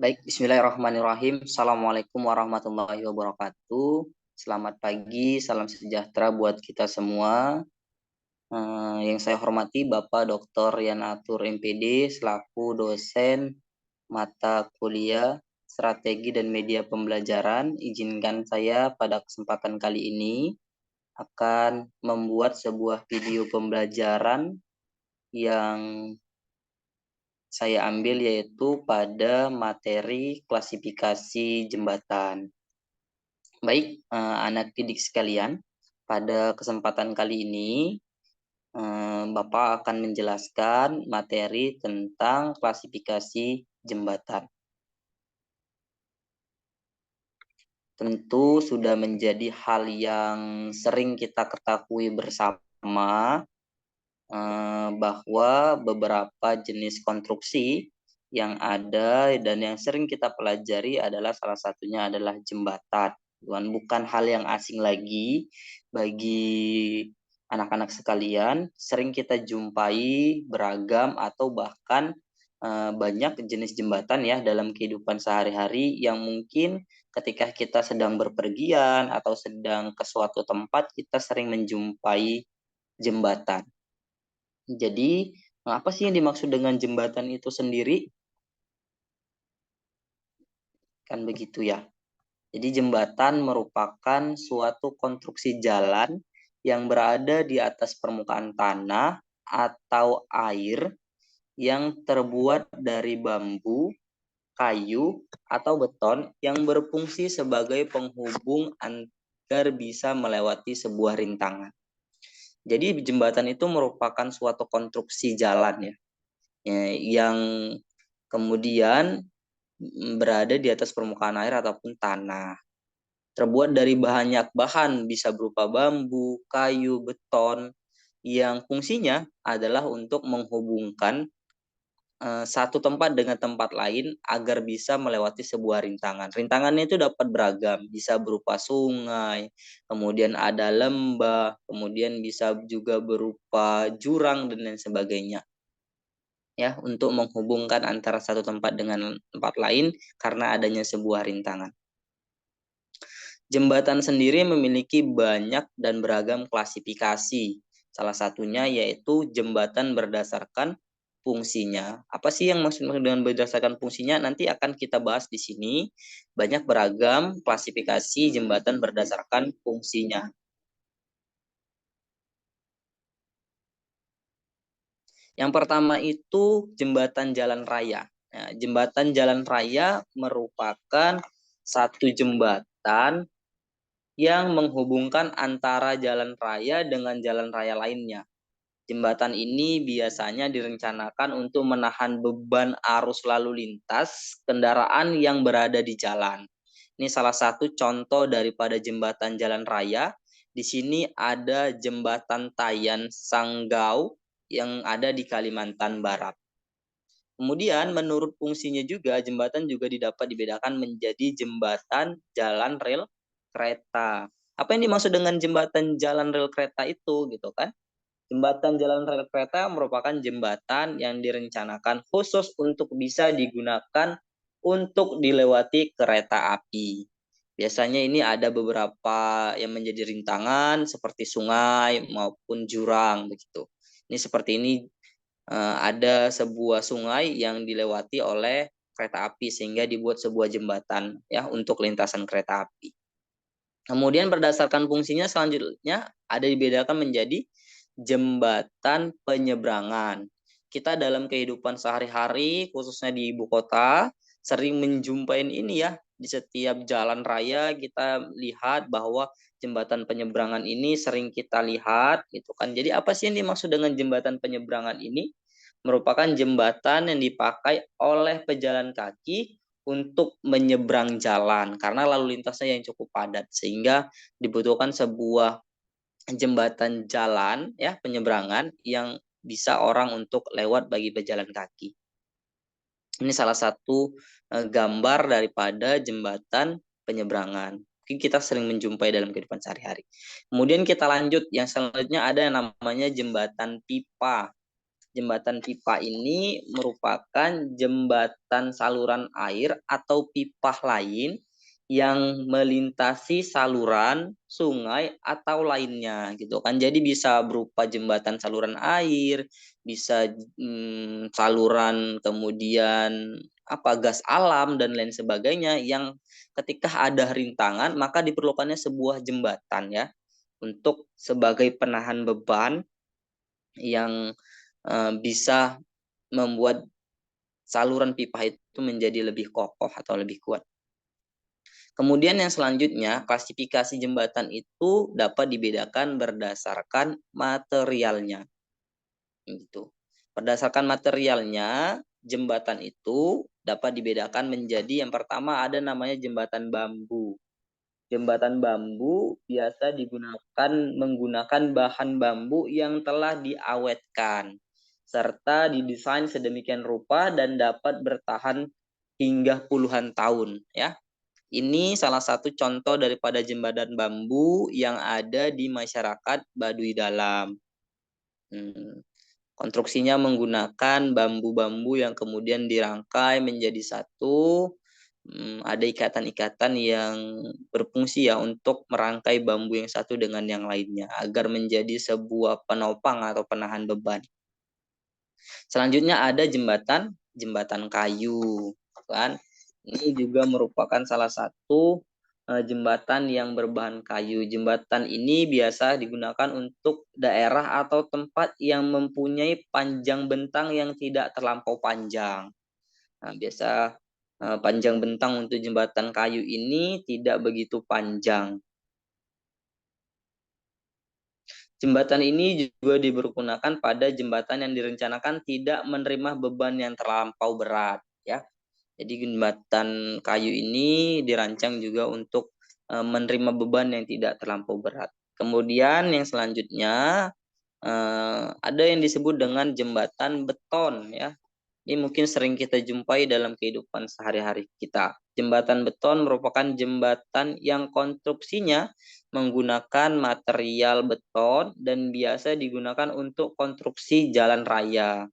Baik, bismillahirrahmanirrahim. Assalamualaikum warahmatullahi wabarakatuh. Selamat pagi, salam sejahtera buat kita semua. Yang saya hormati Bapak Dr. Yanatur MPD selaku dosen mata kuliah Strategi dan Media Pembelajaran. Izinkan saya pada kesempatan kali ini akan membuat sebuah video pembelajaran yang saya ambil yaitu pada materi klasifikasi jembatan. Baik, anak didik sekalian, pada kesempatan kali ini Bapak akan menjelaskan materi tentang klasifikasi jembatan. Tentu sudah menjadi hal yang sering kita ketahui bersama bahwa beberapa jenis konstruksi yang ada dan yang sering kita pelajari adalah salah satunya adalah jembatan. Bukan hal yang asing lagi bagi anak-anak sekalian. Sering kita jumpai beragam atau bahkan banyak jenis jembatan ya dalam kehidupan sehari-hari yang mungkin ketika kita sedang berpergian atau sedang ke suatu tempat kita sering menjumpai jembatan. Jadi, apa sih yang dimaksud dengan jembatan itu sendiri? Kan begitu ya. Jadi jembatan merupakan suatu konstruksi jalan yang berada di atas permukaan tanah atau air yang terbuat dari bambu, kayu, atau beton yang berfungsi sebagai penghubung agar bisa melewati sebuah rintangan. Jadi jembatan itu merupakan suatu konstruksi jalan ya, yang kemudian berada di atas permukaan air ataupun tanah. Terbuat dari banyak bahan, bisa berupa bambu, kayu, beton, yang fungsinya adalah untuk menghubungkan satu tempat dengan tempat lain agar bisa melewati sebuah rintangan. Rintangannya itu dapat beragam, bisa berupa sungai, kemudian ada lembah, kemudian bisa juga berupa jurang dan lain sebagainya. Ya, untuk menghubungkan antara satu tempat dengan tempat lain karena adanya sebuah rintangan. Jembatan sendiri memiliki banyak dan beragam klasifikasi. Salah satunya yaitu jembatan berdasarkan fungsinya. Apa sih yang maksud dengan berdasarkan fungsinya? Nanti akan kita bahas di sini. Banyak beragam klasifikasi jembatan berdasarkan fungsinya. Yang pertama itu jembatan jalan raya. Nah, jembatan jalan raya merupakan satu jembatan yang menghubungkan antara jalan raya dengan jalan raya lainnya. Jembatan ini biasanya direncanakan untuk menahan beban arus lalu lintas kendaraan yang berada di jalan. Ini salah satu contoh daripada jembatan jalan raya. Di sini ada jembatan Tayan Sanggau yang ada di Kalimantan Barat. Kemudian menurut fungsinya juga jembatan juga didapat dibedakan menjadi jembatan jalan rel kereta. Apa yang dimaksud dengan jembatan jalan rel kereta itu gitu kan? Jembatan jalan rel kereta merupakan jembatan yang direncanakan khusus untuk bisa digunakan untuk dilewati kereta api. Biasanya ini ada beberapa yang menjadi rintangan seperti sungai maupun jurang begitu. Ini seperti ini ada sebuah sungai yang dilewati oleh kereta api sehingga dibuat sebuah jembatan ya untuk lintasan kereta api. Kemudian berdasarkan fungsinya selanjutnya ada dibedakan menjadi jembatan penyeberangan. Kita dalam kehidupan sehari-hari khususnya di ibu kota sering menjumpai ini ya, di setiap jalan raya kita lihat bahwa jembatan penyeberangan ini sering kita lihat gitu kan. Jadi apa sih yang dimaksud dengan jembatan penyeberangan ini? Merupakan jembatan yang dipakai oleh pejalan kaki untuk menyeberang jalan karena lalu lintasnya yang cukup padat sehingga dibutuhkan sebuah jembatan jalan ya penyeberangan yang bisa orang untuk lewat bagi pejalan kaki. Ini salah satu gambar daripada jembatan penyeberangan. Mungkin kita sering menjumpai dalam kehidupan sehari-hari. Kemudian kita lanjut yang selanjutnya ada yang namanya jembatan pipa. Jembatan pipa ini merupakan jembatan saluran air atau pipa lain yang melintasi saluran, sungai atau lainnya gitu kan. Jadi bisa berupa jembatan saluran air, bisa saluran kemudian gas alam dan lain sebagainya yang ketika ada rintangan maka diperlukannya sebuah jembatan ya untuk sebagai penahan beban yang bisa membuat saluran pipa itu menjadi lebih kokoh atau lebih kuat. Kemudian yang selanjutnya, klasifikasi jembatan itu dapat dibedakan berdasarkan materialnya. Gitu. Berdasarkan materialnya, jembatan itu dapat dibedakan menjadi yang pertama ada namanya jembatan bambu. Jembatan bambu biasa digunakan menggunakan bahan bambu yang telah diawetkan serta didesain sedemikian rupa dan dapat bertahan hingga puluhan tahun ya. Ini salah satu contoh daripada jembatan bambu yang ada di masyarakat Baduy Dalam. Konstruksinya menggunakan bambu-bambu yang kemudian dirangkai menjadi satu. Ada ikatan-ikatan yang berfungsi ya untuk merangkai bambu yang satu dengan yang lainnya agar menjadi sebuah penopang atau penahan beban. Selanjutnya ada jembatan kayu, kan? Ini juga merupakan salah satu jembatan yang berbahan kayu. Jembatan ini biasa digunakan untuk daerah atau tempat yang mempunyai panjang bentang yang tidak terlampau panjang. Nah, biasa panjang bentang untuk jembatan kayu ini tidak begitu panjang. Jembatan ini juga dipergunakan pada jembatan yang direncanakan tidak menerima beban yang terlampau berat, ya. Jadi jembatan kayu ini dirancang juga untuk menerima beban yang tidak terlampau berat. Kemudian yang selanjutnya ada yang disebut dengan jembatan beton, ya. Ini mungkin sering kita jumpai dalam kehidupan sehari-hari kita. Jembatan beton merupakan jembatan yang konstruksinya menggunakan material beton dan biasa digunakan untuk konstruksi jalan raya.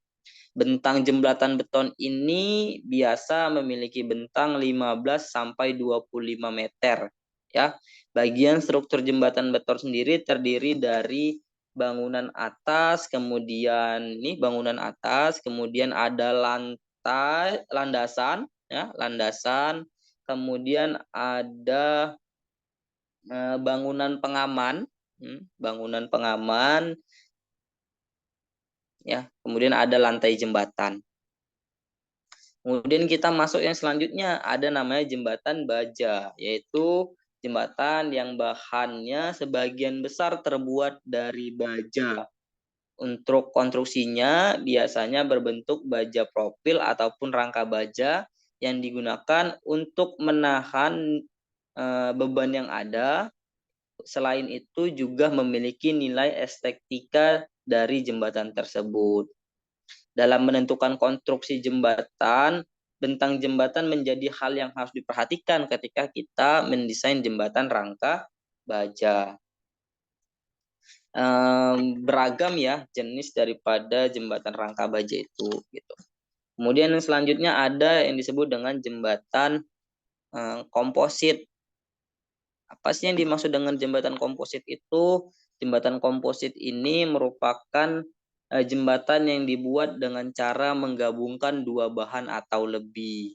Bentang jembatan beton ini biasa memiliki bentang 15 sampai 25 meter ya. Bagian struktur jembatan beton sendiri terdiri dari bangunan atas, kemudian bangunan atas, kemudian ada landasan ya, landasan, kemudian ada bangunan pengaman, bangunan pengaman ya, kemudian ada lantai jembatan. Kemudian kita masuk yang selanjutnya, ada namanya jembatan baja, yaitu jembatan yang bahannya sebagian besar terbuat dari baja. Untuk konstruksinya biasanya berbentuk baja profil ataupun rangka baja yang digunakan untuk menahan beban yang ada. Selain itu juga memiliki nilai estetika dari jembatan tersebut. Dalam menentukan konstruksi jembatan, bentang jembatan menjadi hal yang harus diperhatikan ketika kita mendesain jembatan rangka baja. Beragam ya jenis daripada jembatan rangka baja itu gitu. Kemudian yang selanjutnya ada yang disebut dengan jembatan komposit. Apa sih yang dimaksud dengan jembatan komposit itu? Jembatan komposit ini merupakan jembatan yang dibuat dengan cara menggabungkan dua bahan atau lebih.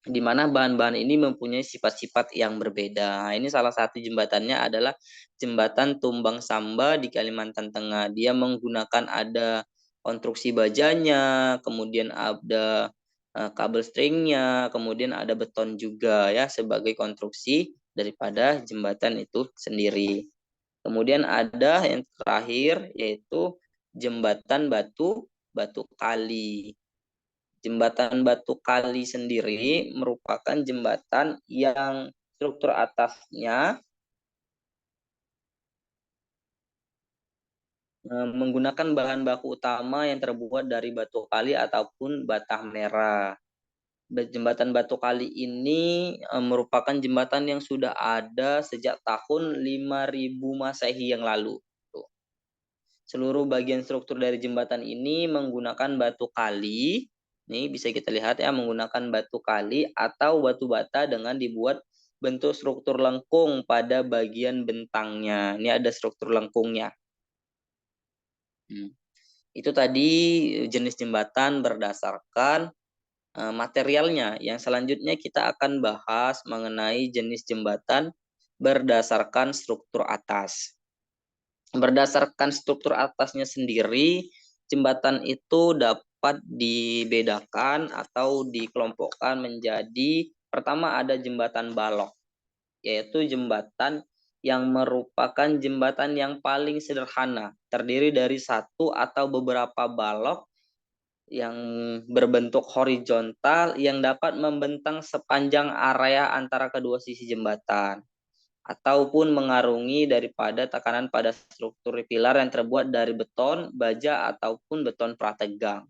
Di mana bahan-bahan ini mempunyai sifat-sifat yang berbeda. Nah, ini salah satu jembatannya adalah jembatan Tumbang Samba di Kalimantan Tengah. Dia menggunakan ada konstruksi bajanya, kemudian ada kabel stringnya, kemudian ada beton juga ya sebagai konstruksi daripada jembatan itu sendiri. Kemudian ada yang terakhir yaitu jembatan batu kali. Jembatan batu kali sendiri merupakan jembatan yang struktur atasnya menggunakan bahan baku utama yang terbuat dari batu kali ataupun bata merah. Jembatan batu kali ini merupakan jembatan yang sudah ada sejak tahun 5000 Masehi yang lalu. Seluruh bagian struktur dari jembatan ini menggunakan batu kali. Ini bisa kita lihat ya, menggunakan batu kali atau batu bata dengan dibuat bentuk struktur lengkung pada bagian bentangnya. Ini ada struktur lengkungnya. Itu tadi jenis jembatan berdasarkan materialnya. Yang selanjutnya kita akan bahas mengenai jenis jembatan berdasarkan struktur atas. Berdasarkan struktur atasnya sendiri, jembatan itu dapat dibedakan atau dikelompokkan menjadi, pertama ada jembatan balok, yaitu jembatan yang merupakan jembatan yang paling sederhana, terdiri dari satu atau beberapa balok yang berbentuk horizontal yang dapat membentang sepanjang area antara kedua sisi jembatan, ataupun mengarungi daripada tekanan pada struktur pilar yang terbuat dari beton, baja, ataupun beton prategang.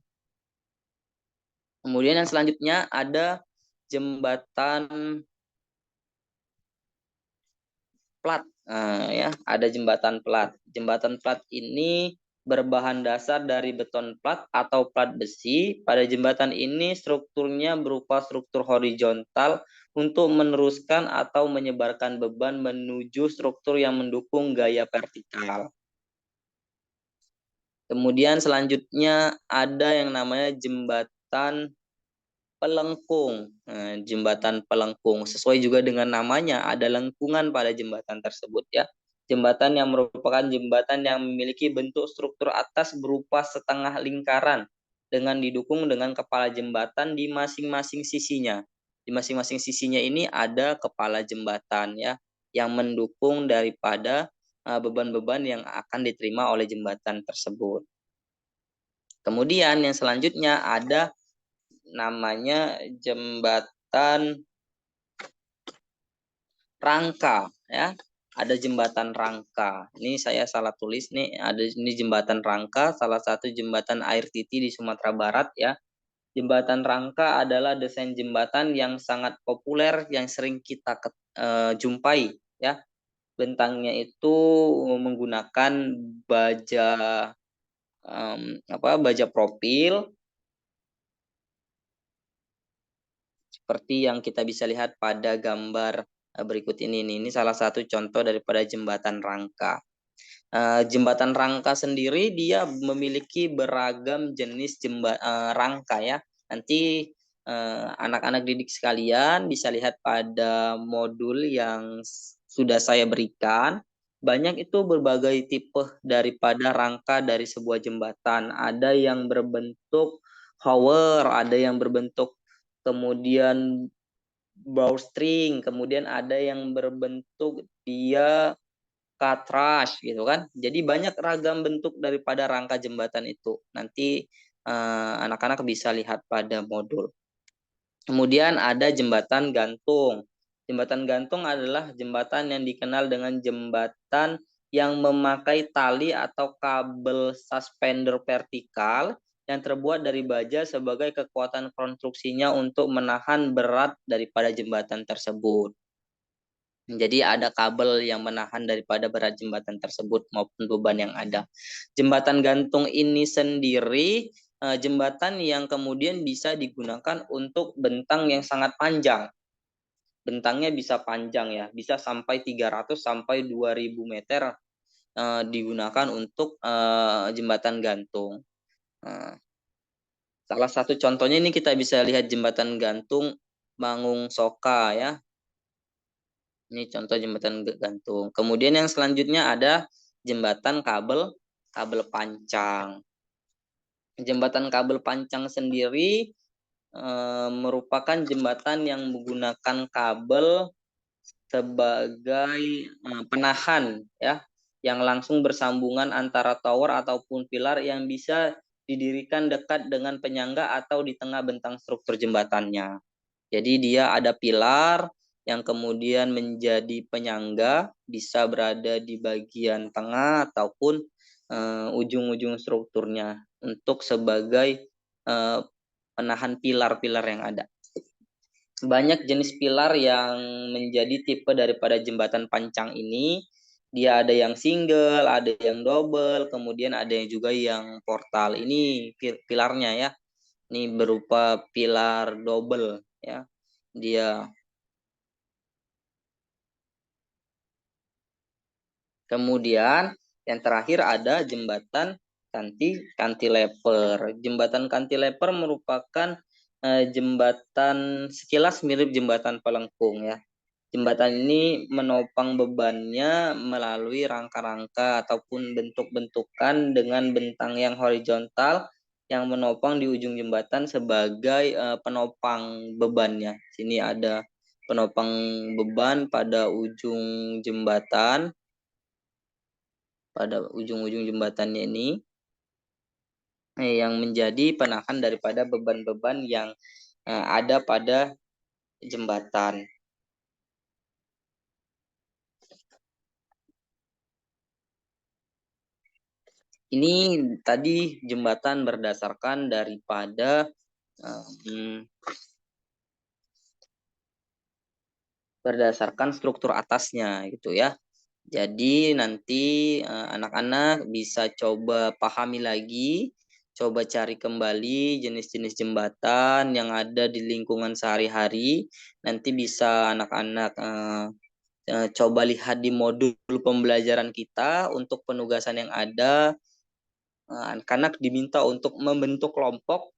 Kemudian yang selanjutnya ada jembatan plat. Ya, ada jembatan plat. Jembatan plat ini berbahan dasar dari beton plat atau plat besi. Pada jembatan ini strukturnya berupa struktur horizontal untuk meneruskan atau menyebarkan beban menuju struktur yang mendukung gaya vertikal. Kemudian selanjutnya ada yang namanya jembatan pelengkung. Jembatan pelengkung sesuai juga dengan namanya, ada lengkungan pada jembatan tersebut ya. Jembatan yang merupakan jembatan yang memiliki bentuk struktur atas berupa setengah lingkaran dengan didukung dengan kepala jembatan di masing-masing sisinya. Di masing-masing sisinya ini ada kepala jembatan ya, yang mendukung daripada beban-beban yang akan diterima oleh jembatan tersebut. Kemudian yang selanjutnya ada namanya jembatan rangka ya. Ada jembatan rangka. Ini saya salah tulis nih, ada ini jembatan rangka, salah satu jembatan air titi di Sumatera Barat ya. Jembatan rangka adalah desain jembatan yang sangat populer yang sering kita jumpai ya. Bentangnya itu menggunakan baja baja profil seperti yang kita bisa lihat pada gambar berikut ini. Ini salah satu contoh daripada jembatan rangka. Jembatan rangka sendiri dia memiliki beragam jenis rangka ya. Nanti anak-anak didik sekalian bisa lihat pada modul yang sudah saya berikan. Banyak itu berbagai tipe daripada rangka dari sebuah jembatan. Ada yang berbentuk tower, ada yang berbentuk kemudian bowstring, kemudian ada yang berbentuk dia katras gitu kan. Jadi banyak ragam bentuk daripada rangka jembatan itu. Nanti anak-anak bisa lihat pada modul. Kemudian ada jembatan gantung. Jembatan gantung adalah jembatan yang dikenal dengan jembatan yang memakai tali atau kabel suspender vertikal yang terbuat dari baja sebagai kekuatan konstruksinya untuk menahan berat daripada jembatan tersebut. Jadi ada kabel yang menahan daripada berat jembatan tersebut maupun beban yang ada. Jembatan gantung ini sendiri jembatan yang kemudian bisa digunakan untuk bentang yang sangat panjang. Bentangnya bisa panjang ya, bisa sampai 300 sampai 2000 meter digunakan untuk jembatan gantung. Salah satu contohnya ini kita bisa lihat jembatan gantung Mangung Soka ya. Ini contoh jembatan gantung. Kemudian yang selanjutnya ada jembatan kabel pancang. Jembatan kabel pancang sendiri merupakan jembatan yang menggunakan kabel sebagai penahan ya, yang langsung bersambungan antara tower ataupun pilar yang bisa didirikan dekat dengan penyangga atau di tengah bentang struktur jembatannya. Jadi dia ada pilar yang kemudian menjadi penyangga, bisa berada di bagian tengah ataupun ujung-ujung strukturnya untuk sebagai penahan pilar-pilar yang ada. Banyak jenis pilar yang menjadi tipe daripada jembatan pancang ini. Dia ada yang single, ada yang double, kemudian ada yang juga yang portal. Ini pilarnya ya. Ini berupa pilar double ya. Dia kemudian yang terakhir ada jembatan cantilever. Jembatan cantilever merupakan jembatan sekilas mirip jembatan pelengkung ya. Jembatan ini menopang bebannya melalui rangka-rangka ataupun bentuk-bentukan dengan bentang yang horizontal yang menopang di ujung jembatan sebagai penopang bebannya. Sini ada penopang beban pada ujung jembatan, pada ujung-ujung jembatannya ini yang menjadi penahan daripada beban-beban yang ada pada jembatan. Ini tadi jembatan berdasarkan daripada berdasarkan struktur atasnya gitu ya. Jadi nanti anak-anak bisa coba pahami lagi, coba cari kembali jenis-jenis jembatan yang ada di lingkungan sehari-hari. Nanti bisa anak-anak coba lihat di modul pembelajaran kita untuk penugasan yang ada. Anak-anak diminta untuk membentuk kelompok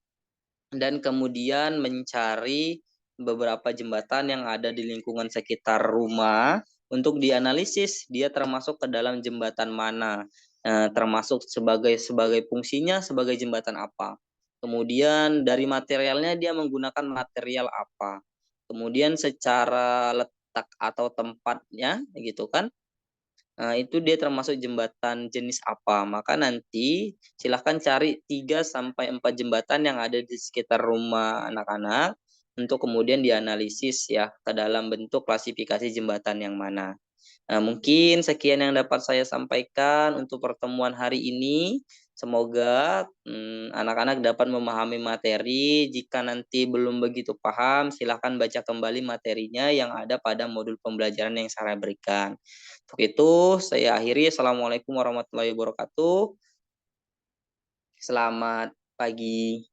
dan kemudian mencari beberapa jembatan yang ada di lingkungan sekitar rumah untuk dianalisis dia termasuk ke dalam jembatan mana, termasuk sebagai fungsinya sebagai jembatan apa. Kemudian dari materialnya dia menggunakan material apa. Kemudian secara letak atau tempatnya gitu kan. Itu dia termasuk jembatan jenis apa. Maka nanti silahkan cari 3 sampai 4 jembatan yang ada di sekitar rumah anak-anak untuk kemudian dianalisis ya ke dalam bentuk klasifikasi jembatan yang mana. Mungkin sekian yang dapat saya sampaikan untuk pertemuan hari ini. Semoga anak-anak dapat memahami materi. Jika nanti belum begitu paham, silahkan baca kembali materinya yang ada pada modul pembelajaran yang saya berikan. Untuk itu, saya akhiri. Assalamualaikum warahmatullahi wabarakatuh. Selamat pagi.